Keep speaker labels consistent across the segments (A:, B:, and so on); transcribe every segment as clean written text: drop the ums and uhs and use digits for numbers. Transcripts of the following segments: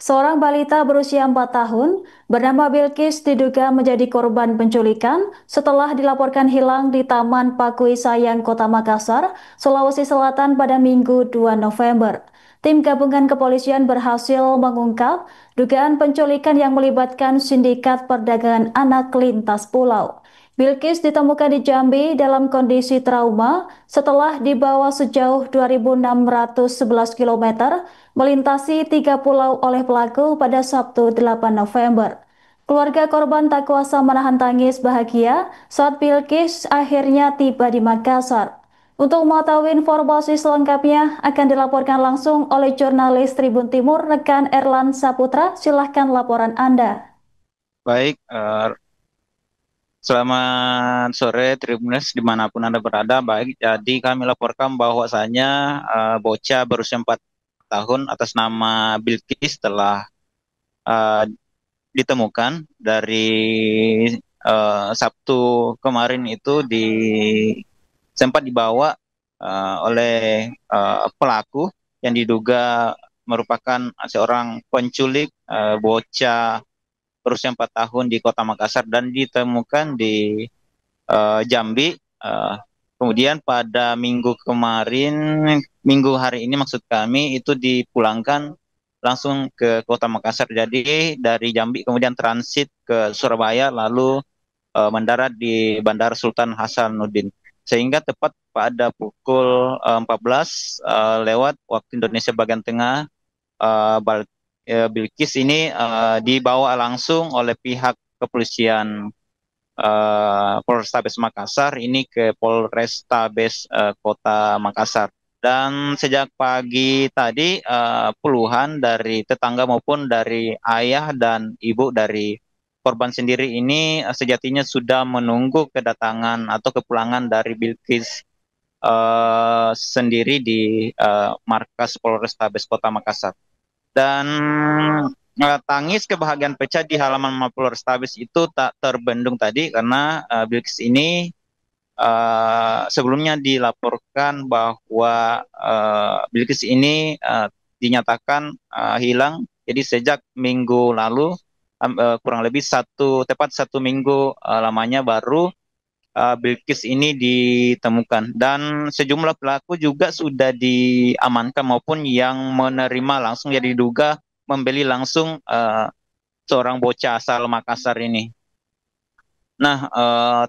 A: Seorang balita berusia 4 tahun bernama Bilkis diduga menjadi korban penculikan setelah dilaporkan hilang di Taman Pakui Sayang, Kota Makassar, Sulawesi Selatan pada Minggu 2 November. Tim gabungan kepolisian berhasil mengungkap dugaan penculikan yang melibatkan sindikat perdagangan anak lintas pulau. Bilkis ditemukan di Jambi dalam kondisi trauma setelah dibawa sejauh 2.611 km melintasi 3 pulau oleh pelaku pada Sabtu 8 November. Keluarga korban tak kuasa menahan tangis bahagia saat Bilkis akhirnya tiba di Makassar. Untuk mengetahui informasi selengkapnya akan dilaporkan langsung oleh jurnalis Tribun Timur rekan Erlan Saputra. Silahkan laporan Anda.
B: Baik, selamat sore Tribuners dimanapun Anda berada. Baik, jadi kami laporkan bahwasanya bocah berusia 4 tahun atas nama Bilkis telah eh, ditemukan dari Sabtu kemarin itu sempat dibawa oleh pelaku yang diduga merupakan seorang penculik bocah berusia 4 tahun di Kota Makassar dan ditemukan di Jambi. Kemudian pada minggu kemarin, minggu hari ini maksud kami itu dipulangkan langsung ke Kota Makassar. Jadi dari Jambi kemudian transit ke Surabaya lalu mendarat di Bandara Sultan Hasanuddin. Sehingga tepat pada pukul 14 lewat waktu Indonesia bagian tengah, Bilkis ini dibawa langsung oleh pihak kepolisian Polrestabes Makassar ini ke Polrestabes Kota Makassar. Dan sejak pagi tadi puluhan dari tetangga maupun dari ayah dan ibu dari korban sendiri ini sejatinya sudah menunggu kedatangan atau kepulangan dari Bilkis sendiri di markas Polrestabes Kota Makassar. Dan tangis kebahagiaan pecah di halaman Mapolrestabes itu tak terbendung tadi karena Bilkis ini sebelumnya dilaporkan bahwa Bilkis ini dinyatakan hilang. Jadi sejak minggu lalu kurang lebih tepat 1 minggu lamanya baru Bilkis ini ditemukan dan sejumlah pelaku juga sudah diamankan maupun yang menerima langsung ya diduga membeli langsung seorang bocah asal Makassar ini. Nah,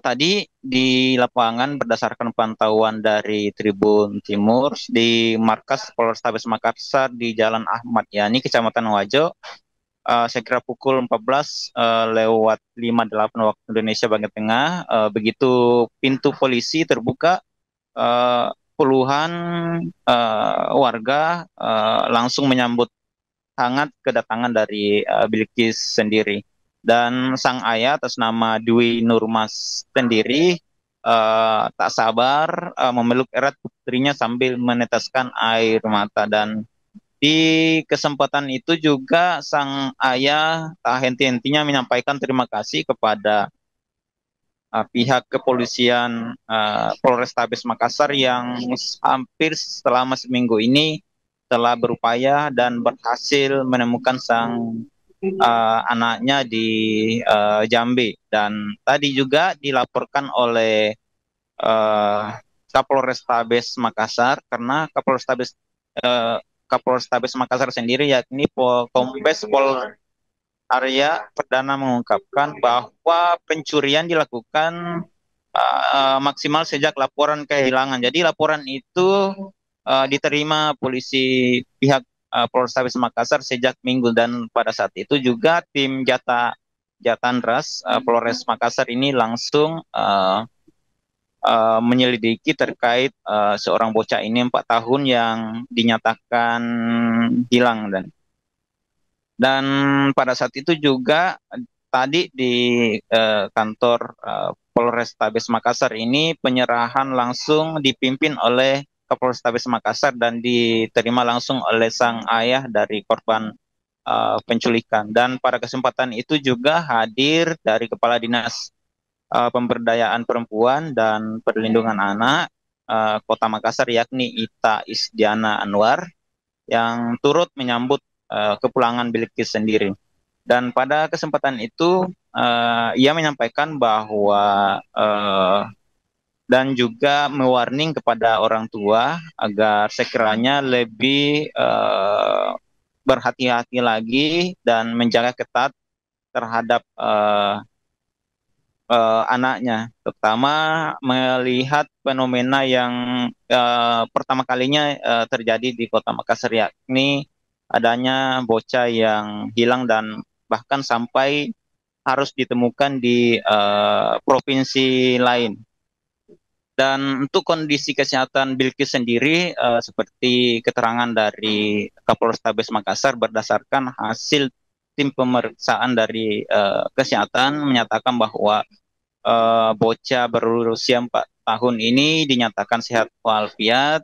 B: tadi di lapangan berdasarkan pantauan dari Tribun Timur di markas Polrestabes Makassar di Jalan Ahmad Yani, Kecamatan Wajo, saya kira pukul 14 lewat 58 waktu Indonesia bagian tengah, begitu pintu polisi terbuka, eh, puluhan warga langsung menyambut hangat kedatangan dari Bilkis sendiri. Dan sang ayah atas nama Dwi Nurmas sendiri tak sabar memeluk erat putrinya sambil meneteskan air mata. Dan di kesempatan itu juga sang ayah tak henti-hentinya menyampaikan terima kasih kepada pihak kepolisian Polrestabes Makassar yang hampir selama seminggu ini telah berupaya dan berhasil menemukan sang anaknya di Jambi. Dan tadi juga dilaporkan oleh uh, Kapolrestabes Makassar karena Kapolrestabes Makassar sendiri yakni Kombes Pol Arya Perdana mengungkapkan bahwa pencurian dilakukan maksimal sejak laporan kehilangan. Jadi laporan itu diterima polisi pihak Polrestabes Makassar sejak Minggu dan pada saat itu juga tim Jatandras Polres Makassar ini langsung menyelidiki terkait seorang bocah ini 4 tahun yang dinyatakan hilang. Dan pada saat itu juga tadi di kantor Polrestabes Makassar ini penyerahan langsung dipimpin oleh Kapolrestabes Makassar dan diterima langsung oleh sang ayah dari korban penculikan. Dan pada kesempatan itu juga hadir dari Kepala Dinas Pemberdayaan Perempuan dan Perlindungan Anak Kota Makassar yakni Ita Isdiana Anwar yang turut menyambut kepulangan Bilqis sendiri. Dan pada kesempatan itu ia menyampaikan bahwa dan juga mewarning kepada orang tua agar sekiranya lebih berhati-hati lagi dan menjaga ketat terhadap anaknya, terutama melihat fenomena yang pertama kalinya terjadi di Kota Makassar, yakni adanya bocah yang hilang dan bahkan sampai harus ditemukan di provinsi lain. Dan untuk kondisi kesehatan Bilqis sendiri, seperti keterangan dari Kapolrestabes Makassar berdasarkan hasil tim pemeriksaan dari kesehatan menyatakan bahwa bocah berusia 4 tahun ini dinyatakan sehat walafiat.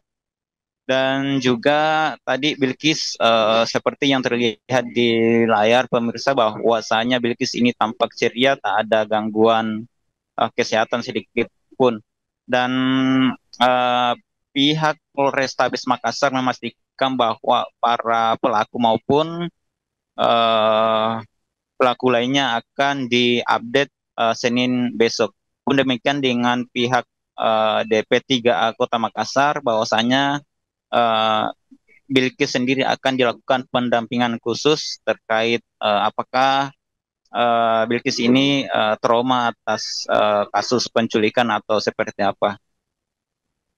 B: Dan juga tadi Bilqis seperti yang terlihat di layar pemirsa bahwasanya Bilqis ini tampak ceria, tak ada gangguan kesehatan sedikit pun. Dan pihak Polrestabes Makassar memastikan bahwa para pelaku maupun pelaku lainnya akan diupdate Senin besok. Pun demikian dengan pihak DP3A Kota Makassar, bahwasanya Bilqis sendiri akan dilakukan pendampingan khusus terkait apakah Bilqis ini trauma atas kasus penculikan atau seperti apa.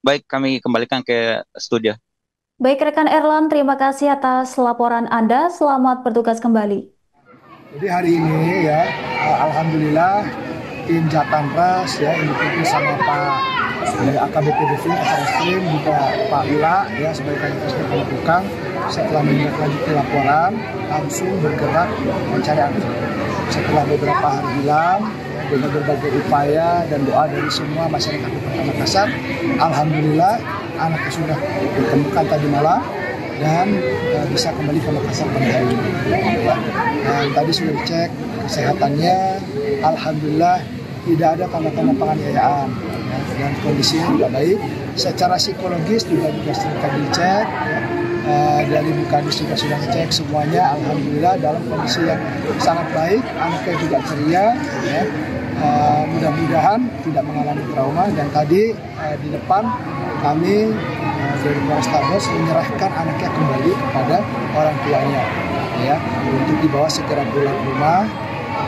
B: Baik, kami kembalikan ke studio.
A: Baik rekan Erlan, terima kasih atas laporan Anda. Selamat bertugas kembali.
C: Jadi hari ini ya, alhamdulillah tim Jatanras ya yang dipimpin sama Pak AKBP Devin, Kasareskrim, juga Pak Wila ya sebagai Kasareskrim Pelakukang, setelah menindaklanjuti laporan langsung bergerak mencari anak. Setelah beberapa hari hilang dengan berbagai upaya dan doa dari semua masyarakat Kota Makassar, alhamdulillah anaknya sudah ditemukan tadi malam dan bisa kembali ke Makassar pada hari ini. Dan tadi sudah dicek kesehatannya, alhamdulillah tidak ada tanda-tanda penganiayaan ya, dan kondisinya juga baik. Secara psikologis juga sudah dicek. Dari Bukadis juga sudah ngecek semuanya, alhamdulillah dalam kondisi yang sangat baik, anaknya juga ceria ya. Mudah-mudahan tidak mengalami trauma. Dan tadi di depan kami dari Polrestabes menyerahkan anaknya kembali kepada orang tuanya ya, untuk dibawa segera pulang ke rumah.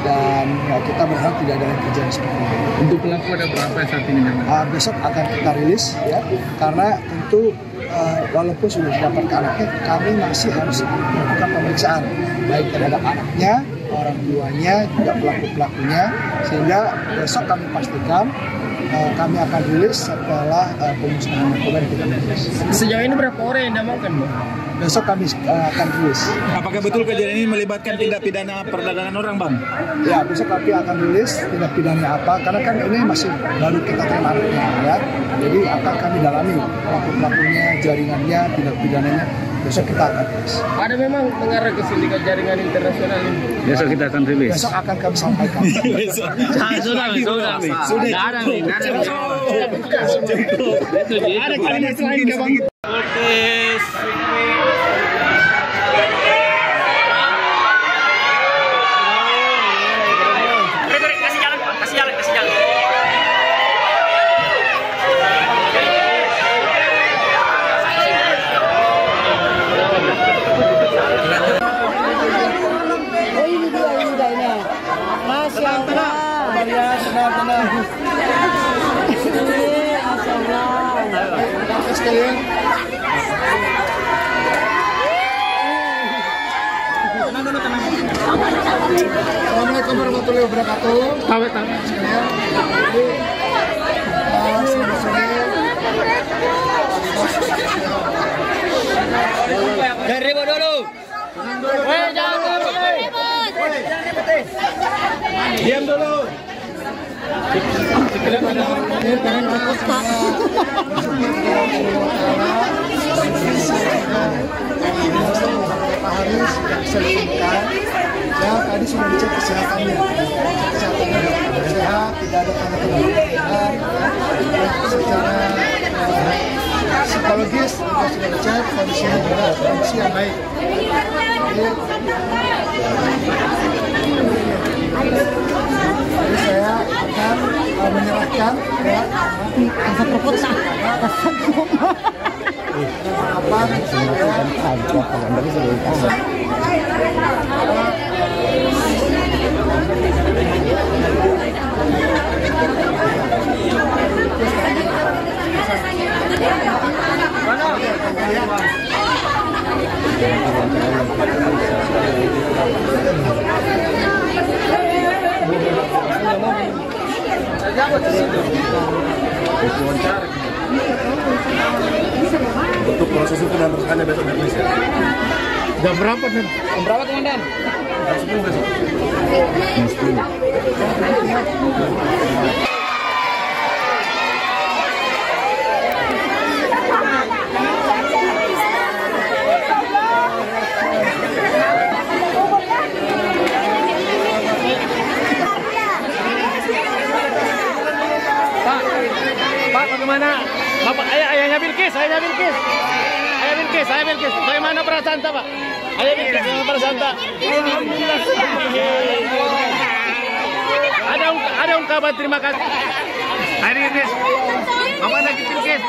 C: Dan ya, kita berharap tidak ada kejadian seperti ini.
D: Untuk pelaku ada berapa saat ini?
C: Besok akan kita rilis ya, karena tentu walaupun sudah didapatkan anaknya, kami masih harus melakukan pemeriksaan baik terhadap anaknya, orang tuanya, juga pelaku-pelakunya, sehingga besok kami pastikan kami akan rilis setelah pemusnahan narkoba yang kita rilis.
D: Sejauh ini berapa orang yang diamankan, Bang?
C: Besok kami akan rilis.
D: Apakah betul kejadian ini melibatkan tindak pidana perdagangan orang, Bang?
C: Ya, besok kami akan rilis tindak pidana apa, karena kan ini masih baru kita terima anaknya ya. Jadi akan kami dalami pelaku-pelakunya, jaringannya, tindak pidananya. Besok kita akan rilis.
D: Ada memang mengarah ke sindikat jaringan internasional ini? Besok kita akan rilis.
C: Besok akan kami sampaikan.
D: Sudah. Ada nih. Ada kalimat lain ya, Bang?
C: Assalamualaikum warahmatullahi wabarakatuh.
D: Jangan ribut dulu. Jangan ribut. Diam dulu.
C: Hari sudah diselesaikan. Ya, tadi sudah dicek kesehatannya. Kesehatannya sehat, tidak ada tanda-tanda penyakit. Secara psikologis kita sudah dicek kondisinya juga kondisi yang baik. Jadi saya akan menyerahkan ya
E: untuk proses itu dan tersangkanya besok di Indonesia.
D: Jam berapa nih? Jam berapa komandan?
E: Jam 10 besok.
D: Jam 10.
F: Pak, bagaimana? Bapak, ayahnya Bilkis. Bagaimana perasaan Pak? Ayah Bilkis, bagaimana perasaan Tak? Alhamdulillah. Ada ungkapan terima kasih. Ayah Bilkis. Bapak lagi Bilkis.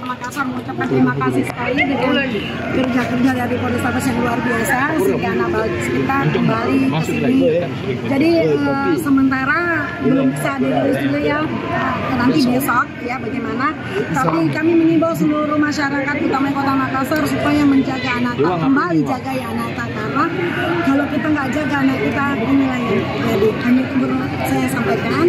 G: Makassar mengucapkan terima kasih sekali dengan kerja-kerja dari Polrestabes yang luar biasa sehingga anak Bilkis kita kembali ke sini. Jadi sementara belum bisa dirilis dulu ya, nanti besok ya bagaimana. Tapi kami mengimbau seluruh masyarakat utama Kota Makassar supaya menjaga anak, kembali jaga ya anak, karena kalau kita nggak jaga anak kita inilah yang jadi. Hanya itu saya sampaikan.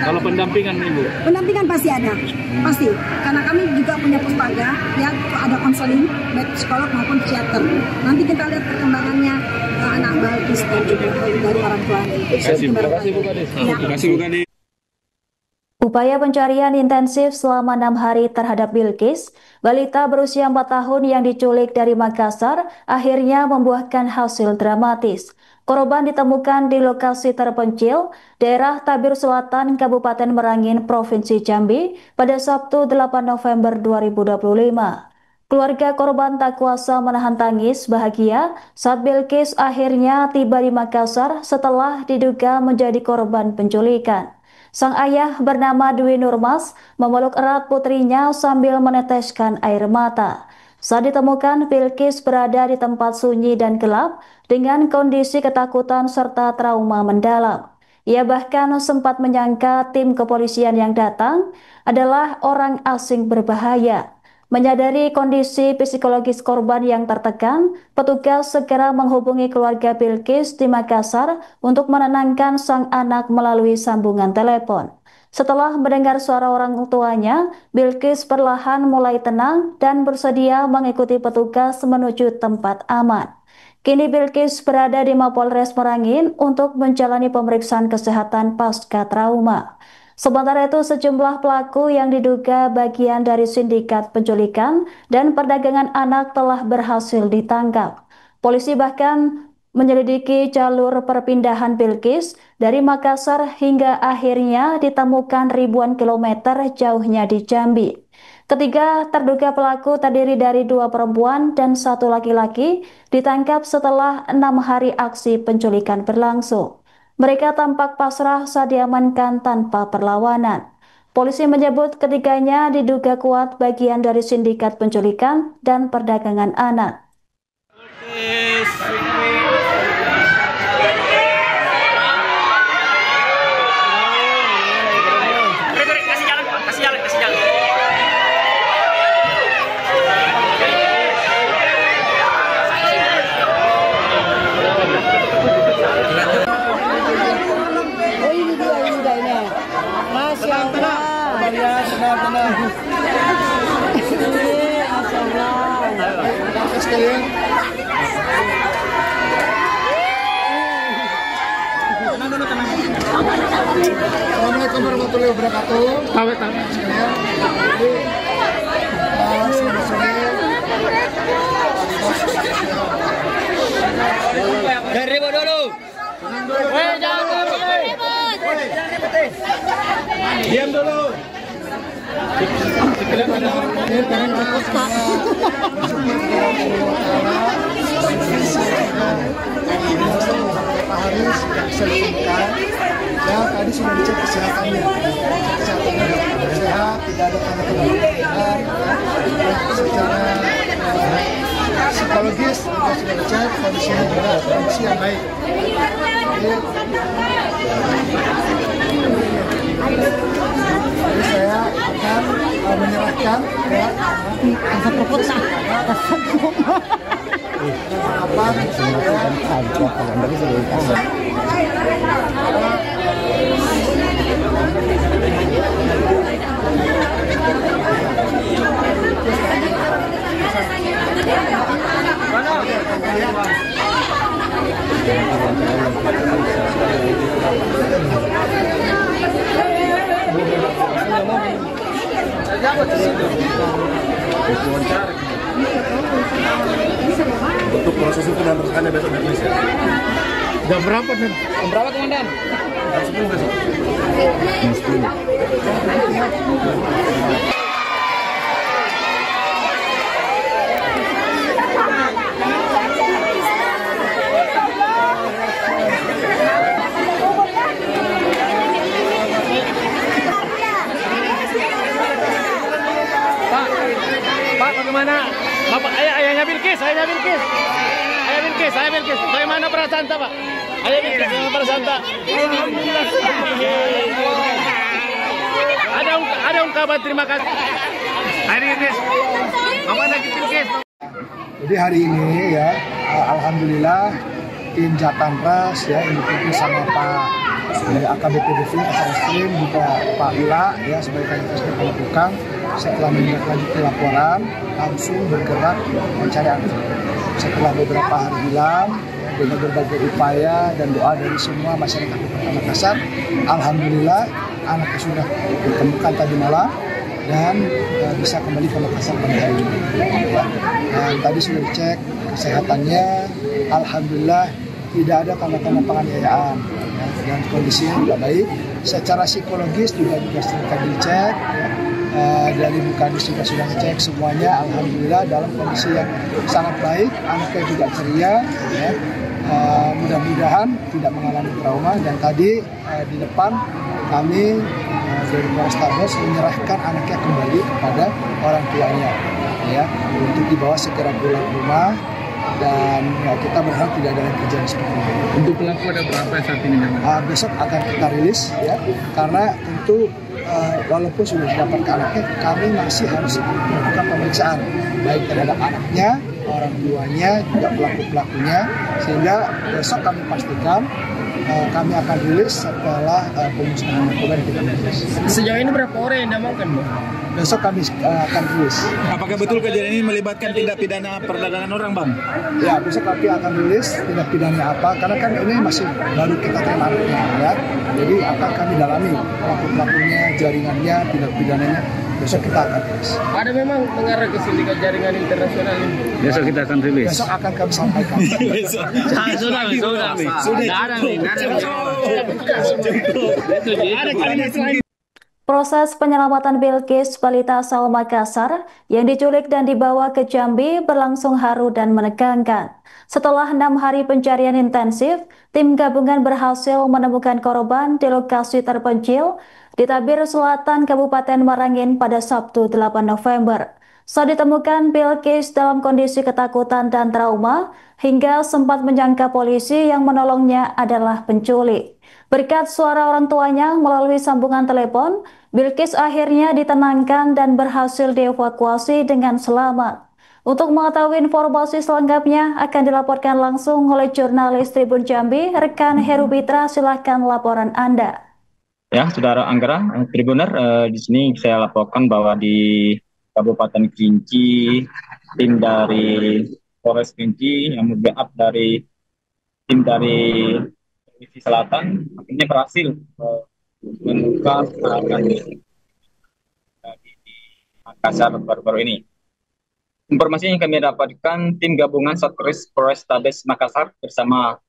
F: Kalau pendampingan Ibu?
G: Pendampingan pasti ada, pasti. Karena kami juga punya puspaga, ya ada konseling, baik psikolog maupun psikiater. Nanti kita lihat perkembangannya anak Bilkis dan juga dari orang tua.
F: Terima kasih Bu Kadis. Terima kasih Bu Kadis.
A: Upaya pencarian intensif selama 6 hari terhadap Bilkis, balita berusia 4 tahun yang diculik dari Makassar, akhirnya membuahkan hasil dramatis. Korban ditemukan di lokasi terpencil, daerah Tabir Selatan, Kabupaten Merangin, Provinsi Jambi, pada Sabtu 8 November 2025. Keluarga korban tak kuasa menahan tangis bahagia saat Bilkis akhirnya tiba di Makassar setelah diduga menjadi korban penculikan. Sang ayah bernama Dwi Nurmas memeluk erat putrinya sambil meneteskan air mata. Saat ditemukan, Bilkis berada di tempat sunyi dan gelap dengan kondisi ketakutan serta trauma mendalam. Ia bahkan sempat menyangka tim kepolisian yang datang adalah orang asing berbahaya. Menyadari kondisi psikologis korban yang tertekan, petugas segera menghubungi keluarga Bilkis di Makassar untuk menenangkan sang anak melalui sambungan telepon. Setelah mendengar suara orang tuanya, Bilkis perlahan mulai tenang dan bersedia mengikuti petugas menuju tempat aman. Kini Bilkis berada di Mapolres Merangin untuk menjalani pemeriksaan kesehatan pasca trauma. Sementara itu, sejumlah pelaku yang diduga bagian dari sindikat penculikan dan perdagangan anak telah berhasil ditangkap. Polisi bahkan menyelidiki jalur perpindahan Bilkis dari Makassar hingga akhirnya ditemukan ribuan kilometer jauhnya di Jambi. Ketiga terduga pelaku terdiri dari 2 perempuan dan 1 laki-laki ditangkap setelah 6 hari aksi penculikan berlangsung. Mereka tampak pasrah saat diamankan tanpa perlawanan. Polisi menyebut ketiganya diduga kuat bagian dari sindikat penculikan dan perdagangan anak.
C: Assalamualaikum warahmatullahi wabarakatuh.
F: Ribut dulu.
C: Diam dulu. Beberapa hari sejak selesai ya tadi sudah dicek kesehatannya, sehat, tidak ada tanda-tanda penyakit. Secara psikologis kita sudah dicek kondisinya juga kondisi yang baik. Jadi saya akan menyerahkan ya
E: Untuk proses hukum dan tersangkanya besok dirilis ya.
F: Jam berapa nih? Jam berapa komandan?
E: Jam 10 besok.
F: Jam 10. Pak, bagaimana? Bapak, ayahnya Bilkis. Bagaimana perasaan Pak? Ayah Bilkis, bagaimana perasaan Tak? Ada ungkapan terima kasih. Hari ini, apa lagi Bilkis?
C: Jadi hari ini ya, alhamdulillah tim Jatantras ya yang dipimpin sama Pak AKBP Devin Kasareskrim juga Pak Ila ya sebagai Kanit Reskrim melakukan setelah menindaklanjuti laporan langsung bergerak mencari anak. Setelah beberapa hari hilang dengan berbagai upaya dan doa dari semua masyarakat Kota Makassar, alhamdulillah anaknya sudah ditemukan tadi malam dan bisa kembali ke Makassar pada hari ini. Dan tadi sudah dicek kesehatannya, alhamdulillah tidak ada tanda-tanda penganiayaan dan kondisinya juga baik. Secara psikologis juga sudah dicek. Dari Bukadis juga sudah ngecek semuanya, alhamdulillah dalam kondisi yang sangat baik, anaknya juga ceria ya. Mudah-mudahan tidak mengalami trauma. Dan tadi di depan kami dari Polrestabes menyerahkan anaknya kembali kepada orang tuanya ya untuk dibawa segera pulang ke rumah. Dan ya, kita berharap tidak ada lagi kejadian seperti ini.
F: Untuk pelaku ada berapa saat ini?
C: Besok akan kita rilis ya, karena tentu walaupun sudah didapatkan anaknya, kami masih harus melakukan pemeriksaan baik terhadap anaknya, orang tuanya, juga pelaku-pelakunya, sehingga besok kami pastikan kami akan rilis setelah pemusnahan narkoba yang kita rilis.
D: Sejauh ini berapa orang yang diamankan, Bang?
C: Besok kami akan rilis.
F: Apakah betul kejadian ini melibatkan tindak pidana perdagangan orang, Bang?
C: Ya, besok kami akan rilis tindak pidana apa, karena kan ini masih baru kita terima ya. Jadi akan kami dalami pelaku-pelakunya, jaringannya, tindak pidananya. Besok kita akan rilis.
D: Ada memang mengarah ke sindikat jaringan internasional ini.
F: Besok kita akan rilis.
C: Besok akan kami sampaikan.
A: Proses penyelamatan Bilkis balita asal Makassar yang diculik dan dibawa ke Jambi berlangsung haru dan menegangkan. Setelah 6 hari pencarian intensif, tim gabungan berhasil menemukan korban di lokasi terpencil di Tabir Selatan, Kabupaten Merangin pada Sabtu 8 November. Saat ditemukan, Bilkis dalam kondisi ketakutan dan trauma hingga sempat menyangka polisi yang menolongnya adalah penculik. Berkat suara orang tuanya melalui sambungan telepon, Bilkis akhirnya ditenangkan dan berhasil dievakuasi dengan selamat. Untuk mengetahui informasi selengkapnya akan dilaporkan langsung oleh jurnalis Tribun Jambi, rekan Heru Pitra. Silahkan laporan Anda.
H: Ya, Saudara Anggara, Tribuner, di sini saya laporkan bahwa di Kabupaten Kerinci, tim dari Polres Kerinci yang backup dari tim dari Sulawesi Selatan akhirnya berhasil menemukan serangan di Makassar baru-baru ini. Informasi yang kami dapatkan, tim gabungan Satres Polrestabes Makassar bersama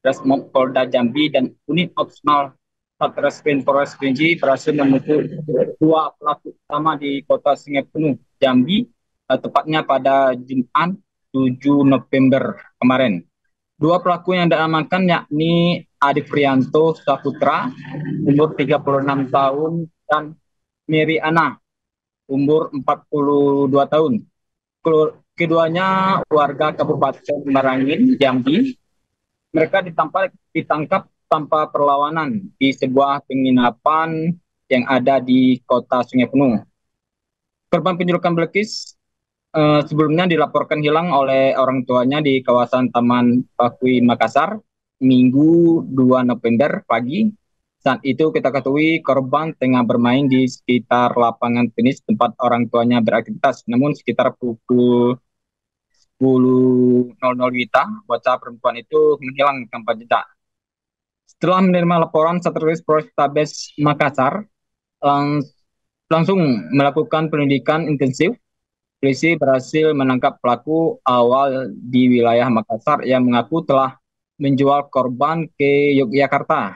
H: Resmob Polda Jambi dan unit opsional Satreskrim Polres Kerinci berhasil memukul 2 pelaku utama di kota Sungai Penuh, Jambi, tepatnya pada Jumat 7 November kemarin. 2 pelaku yang diamankan yakni Adi Prianto Saputra, umur 36 tahun, dan Mary Ana, umur 42 tahun. Keduanya warga Kabupaten Merangin, Jambi. Mereka ditangkap tanpa perlawanan di sebuah penginapan yang ada di kota Sungai Penuh. Korban penculikan Bilqis sebelumnya dilaporkan hilang oleh orang tuanya di kawasan Taman Pakui Makassar Minggu 2 November pagi. Saat itu kita ketahui korban tengah bermain di sekitar lapangan tenis tempat orang tuanya beraktivitas. Namun sekitar pukul 10.00 WITA, bocah perempuan itu menghilang tanpa jejak. Setelah menerima laporan, Satreskrim Polrestabes Makassar langsung melakukan penyelidikan intensif. Polisi berhasil menangkap pelaku awal di wilayah Makassar yang mengaku telah menjual korban ke Yogyakarta.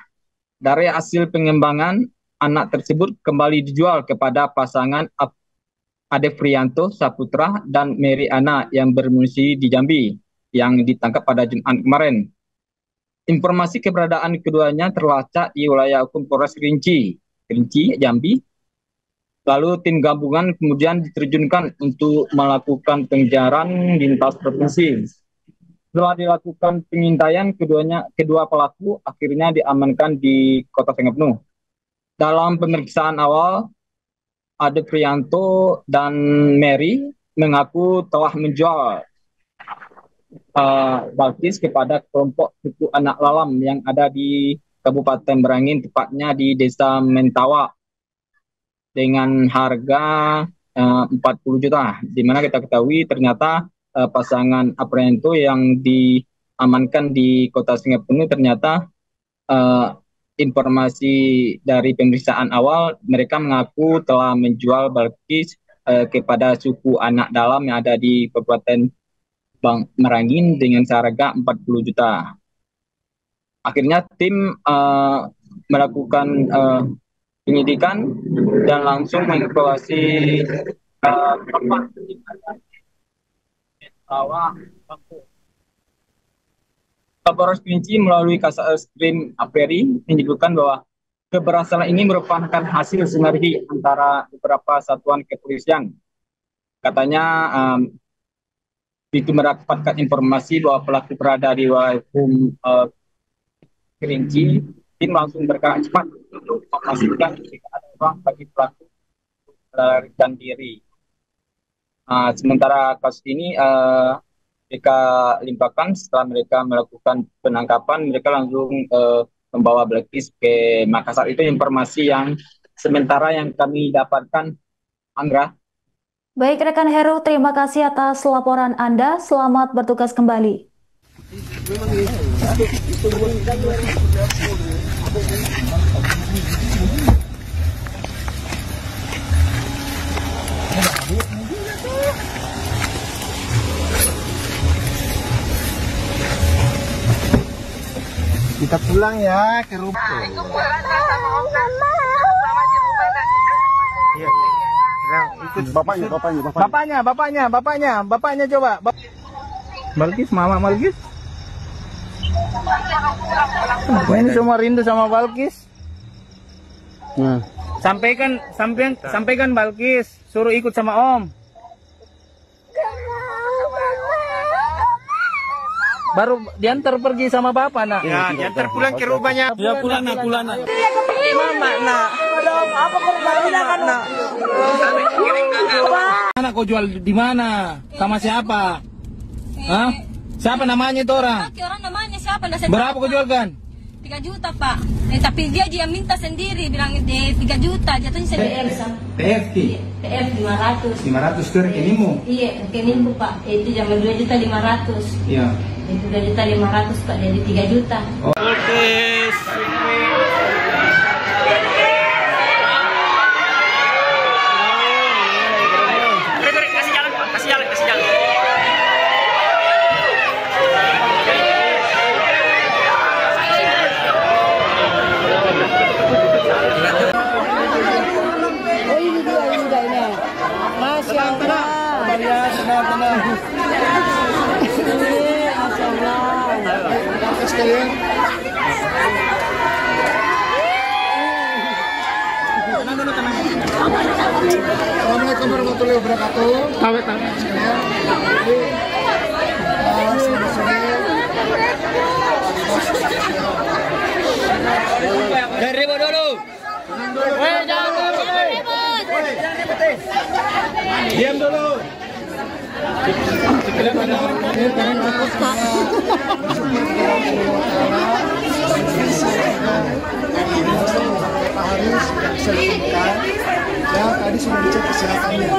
H: Dari hasil pengembangan, anak tersebut kembali dijual kepada pasangan Ade Prianto Saputra dan Mary Ana yang bermusi di Jambi, yang ditangkap pada Jumat kemarin. Informasi keberadaan keduanya terlacak di wilayah hukum Polres Kerinci, Jambi. Lalu tim gabungan kemudian diterjunkan untuk melakukan pengejaran lintas provinsi. Setelah dilakukan pengintaian, kedua pelaku akhirnya diamankan di kota Sungai Penuh. Dalam pemeriksaan awal, Ade Prianto dan Mary mengaku telah menjual Bilqis kepada kelompok suku anak lalam yang ada di Kabupaten Merangin, tepatnya di Desa Mentawa, dengan harga 40 juta. Di mana kita ketahui ternyata pasangan Aprianto yang diamankan di kota Sungai Penuh ternyata informasi dari pemeriksaan awal mereka mengaku telah menjual Bilqis kepada suku anak dalam yang ada di Kabupaten Merangin dengan seharga 40 juta. Akhirnya tim melakukan penyidikan dan langsung mengevaluasi Polres Kerinci melalui Kasatskrim Aperi menyebutkan bahwa keberhasilan ini merupakan hasil sinergi antara beberapa satuan kepolisian. Katanya itu mendapatkan informasi bahwa pelaku berada di wilayah hukum Kerinci, tim langsung bergerak cepat untuk memastikan jika ada ruang bagi pelaku melarikan diri. Sementara kasus ini mereka limpahkan setelah mereka melakukan penangkapan, mereka langsung membawa Bilqis ke Makassar. Itu informasi yang sementara yang kami dapatkan, Anggra.
A: Baik rekan Heru, terima kasih atas laporan Anda. Selamat bertugas kembali.
C: Kita pulang ya ke rumah. Iya. Ikut bapaknya coba. Bilqis, mama Bilqis. Ini semua rindu sama Bilqis. Sampaikan Bilqis, suruh ikut sama Om. Baru diantar pergi sama bapak nak. Ya, diantar pulang ke rumahnya. Ya pulang nak. Mama nak. Apa kau nak? Mana kau jual di mana? Sama siapa? Hah? Siapa namanya itu orang?
I: Orang namanya siapa?
C: Berapa kau jualkan?
I: 3 juta pak. Tapi dia minta sendiri, bilang dia 3 juta, jatuhnya sendiri.
C: PFT?
I: PF 500.
C: 500 ke rekeningmu?
I: Iya, rekeningku pak. Itu zaman 2.500.000.
C: Iya.
I: Itu 2.500.000 pak, jadi 3 juta.
C: Bilqis.
F: Kasih jalan.
C: tenang. Terima sekalian. Assalamualaikum warahmatullahi wabarakatuh. Sekalian. Selamat sore.
F: Jangan ribut dulu. Jangan ribut. Diam dulu.
C: Pak Haris sudah disembuhkan. Ya, tadi sudah dicek kesehatannya.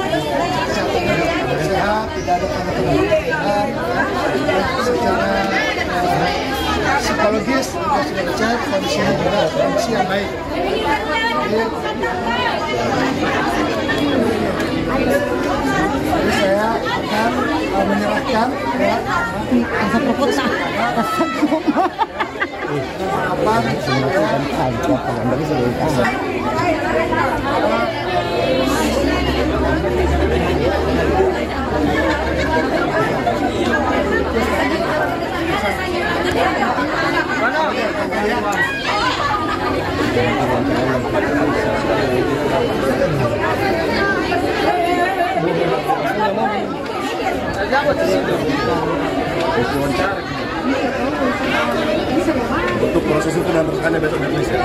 C: Sehat, tidak ada tanda-tanda. Secara psikologis juga sudah dicek, kondisinya juga kondisi yang baik. Jadi saya akan menyerahkan ya
E: Untuk proses itu dan tersangkanya besok di Indonesia.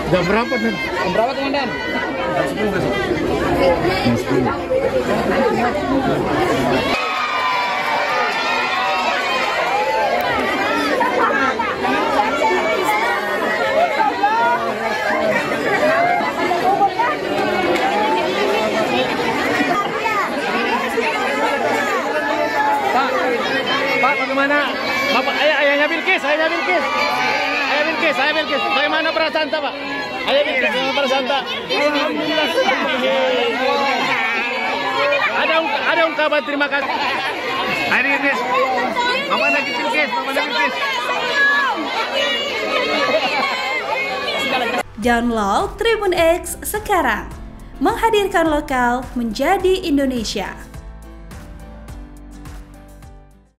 F: Jam berapa nih? Jam berapa komandan?
E: Jam 10 besok.
F: Pak, bagaimana? Bapak, ayahnya Bilkis. Bagaimana perasaan Pak? Ayah Bilkis, bagaimana perasaan Pak? Ada ungkapan terima kasih. Hari ini, Mama lagi Bilkis.
J: Download Tribun X sekarang, menghadirkan lokal menjadi Indonesia.